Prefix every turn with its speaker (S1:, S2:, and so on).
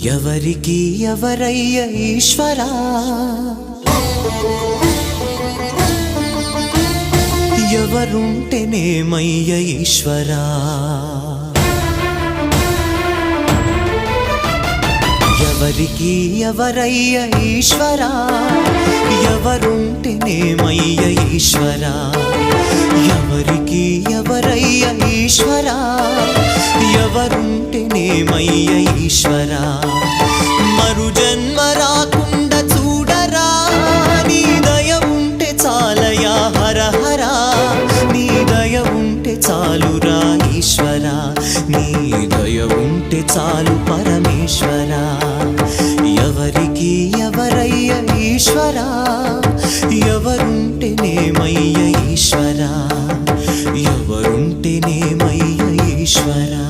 S1: ఎవరికి ఎవరయ్య ఈశ్వరా, ఎవరుంటేనేమయ్య ఈశ్వరా, ఎవరికి ఎవరయ్య ఈశ్వరా, ఎవరుంటేనేమయ్య ఈశ్వరా, ఎవరికి ఎవరయ్య ఈశ్వరా, ఎవరుంటేనేమయ్య ఈశ్వరా. మరు జన్మ రాకుండా చూడరా, నీ దయ ఉంటే చాలయా హర హరా, నీ దయ ఉంటే చాలురా ఈశ్వరా, నీ దయ ఉంటే చాలు పరమేశ్వరా. ఎవరికి ఎవరయ్య ఈశ్వరా, ఎవరుంటేనేమయ్య ఈశ్వరా, ఎవరుంటేనేమయ్య ఈశ్వరా.